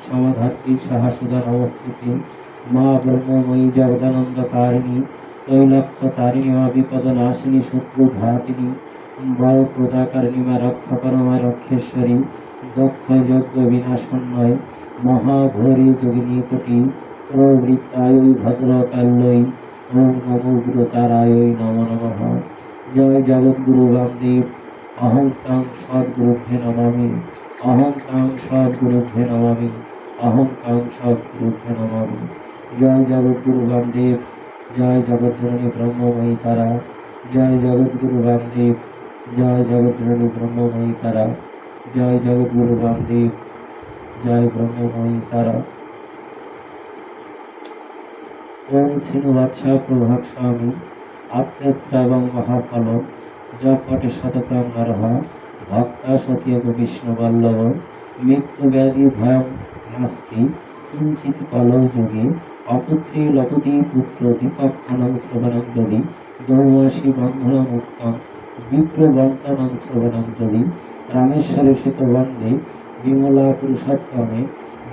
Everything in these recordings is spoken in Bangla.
সমাধাত্রী সাহসুদা নমস্তুতে। মা ব্রহ্মময়ী জগদানন্দ তারিণী তৈলক্ষ তারিণী মা বিপদ নাশিনী শত্রু ঘাতিনী বড় প্রদাকারিণী মা রক্ষা করো মা রক্ষেশ্বরী দক্ষ যজ্ঞ বিনাশন্যয় মহাঘোরী যোগিনী কোটি প্রবৃত্তায় ভদ্রকাল্যই ওম নমো গুরুতারায় নমো নমঃ। জয় জগদ্গুরু বামদেব। অহং তং সদ্গুরুভ্যে নমামি। অহং তং সদ্গুরুভ্যে নমামি। অহং তং সদ্গুরুভ্যে নমামি। জয় জগদ্গুরু বামদেব। জয় জগজ্জননী ব্রহ্মময়ী তারা। জয় জগদ্গুরু বামদেব। জয় জগজ্জননী ব্রহ্মময়ী তারা। জয় জগদ্গুরু বামদেব। জয় ব্রহ্মময়ী তারা। ওম শ্রীনিবাসা প্রভাত স্বামী আত্মস্ত্রাবং মহাফল জপটে শতকং নরহ ভক্তা সতীব বিষ্ণু বল্লভ মৃত্যু ব্যাধি ভয়ং নাস্তি কিঞ্চিত কলৌ যুগে অপুত্রী লপতি পুত্র দীপক্ষণং শ্রবণং যদি দৌমাসি বন্ধন মুক্তং বিপ্রবন্তনং শ্রবণং যদি রামেশ্বরে শীত বন্দে বিমলা পুরুষোত্তমে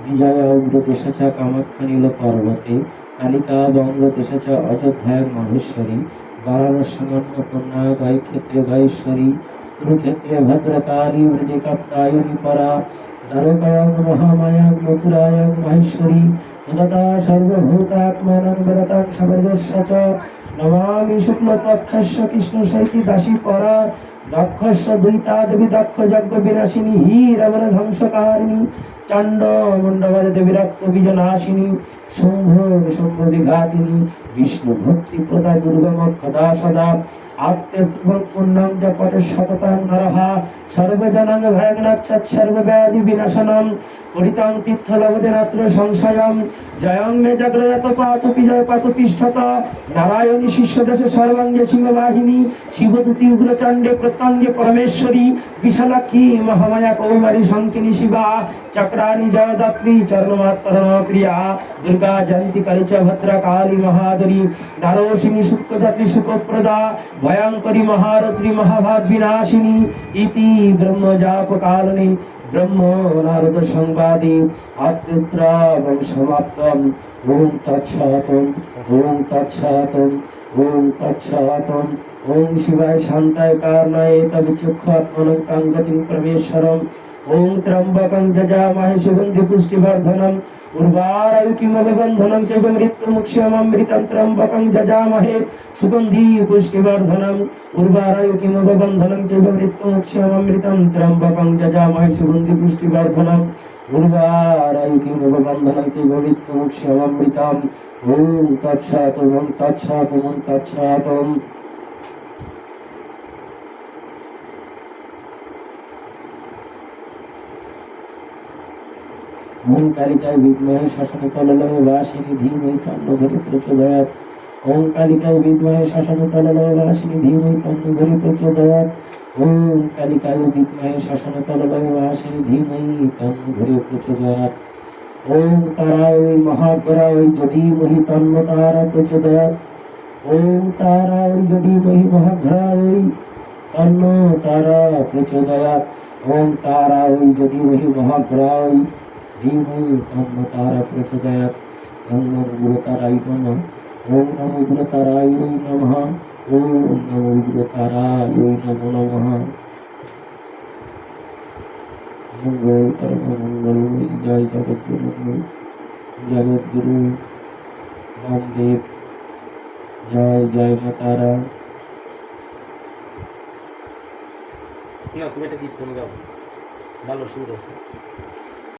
বিজয়া উগ্রদেশে চ কামাখ্যা নীল পর্বতে কালিকা বঙ্গ দেশে চ অযোধ্যায় মহেশ্বরী বারাণসী অন্নপূর্ণা গাই ক্ষেত্রে গাইশ্বরী কুরুক্ষেত্রে ভদ্রকালী ব্রজে কাত্যায়নী পরা দ্বারকায়ং মহামায়াং মথুরায়ং মাহেশ্বরী সদতা সর্বভূতাত্মানং বরতাং সবেদস্য চ নমামি শুক্লপক্ষস্য কৃষ্ণ সৈতি দাসী পরা দক্ষস্য দুইতা দেবী দক্ষ যজ্ঞ বিনাশিনী হি রমণ ধ্বংসকারিণী চণ্ড মণ্ডবাদিতে বিরক্ত বীজনাশিনী শুম্ভ শুম্ভ বিঘাতিনী বিষ্ণু ভক্তি প্রদা দুর্গম খদা সদা আত্মস্পুণ্যং জপটে সততং নরঃ সর্বজনং ভয়গ্নাচ্ছৎ সর্বব্যাধি বিনাশনং পরিতং তীর্থলবদেনাত্র সংশয়ং জয়ং মে জাগ্রয়ত পাতুপি জয় পাতুপিষ্ঠত নারায়ণী শিষ্যদেশে সর্বাঙ্গে সিংহবাহিনী শিবদূতি উগ্রচণ্ডে প্রত্যঙ্গে পরমেশ্বরী বিশালাক্ষী মহামায়া কৌমারী শঙ্কিনী শিবা চক্রানি জয়দাত্রী চরণমাত্তরণ ক্রিয়া দুর্গা জয়ন্তী কালিচ ভদ্রা কালী মহাদরী নারসিনী শুক্লদাত্রী সুখপ্রদা ভয়ঙ্করী মহারত্রী মহাভাগ বিনাশিনী ইতি ব্রহ্মজাপ কালনী ব্রহ্ম নারদ সংবাদে আত্মস্ত্রাবং সমাপ্তম। ওম তৎসৎ। ওম তৎসৎ। ওম তৎসৎ। ওম শিবায় শান্তায় কারণায় তবিচক্ষু আত্মনং তাং গতিং পরমেশ্বরম। ওম ত্রম্বকং যজামহে সুগন্ধি পুষ্টিবর্ধনম উর্বারুকিমবন্ধনং চৈব মৃত্যুমুক্ষীয়মৃतं ত্রম্বকং যজামহে সুগন্ধি পুষ্টিবর্ধনম উর্বারুকিমবন্ধনং চৈব মৃত্যুমুক্ষীয়মৃतं ত্রম্বকং যজামহে সুগন্ধি পুষ্টিবর্ধনম উর্বারুকিমবন্ধনং চৈব মৃত্যুমুক্ষীয়মৃतं। ওম তৎসৎ। ওম তৎসৎ। ওম তৎসৎ। ওম কালিকায় বিদ্মহে শাসনে তললয়ে বাসিনী ধীমহি তন্নঘরি প্রচোদয়াৎ। ওম কালিকায় বিদ্মহে শাসনে তললয়ে বাসিনী ধীমহি তন্নঘরি প্রচোদয়াৎ। ওম কালিকায় বিদ্মহে শাসনে তললয়ে বাসিনী ধীমহি তন্নঘরি প্রচোদয়াৎ। ওম তারায় মহাগ্রায় যদীমহি তন্ন তারা প্রচোদয়াৎ। ওম তারায় যদীমহি মহাগ্রায় তন্ন তারা প্রচোদয়াৎ। ওম তারায় যদীমহি মহাগ্রায় ধীমহি তন্ন তারা প্রচোদয়াৎ। ওম নমো গুরুতারায় নমঃ। ওম নমো গুরুতারায় নমঃ। ওম নমো গুরুতারায় নমো নমঃ। মঙ্গল কর্ম মঙ্গল। জয় জগদ্গুরু জগদ্গুরু বামদেব। জয় জয় মা তারা। না তুমি এটা কীর্তন গাও, ভালো সুর আছে।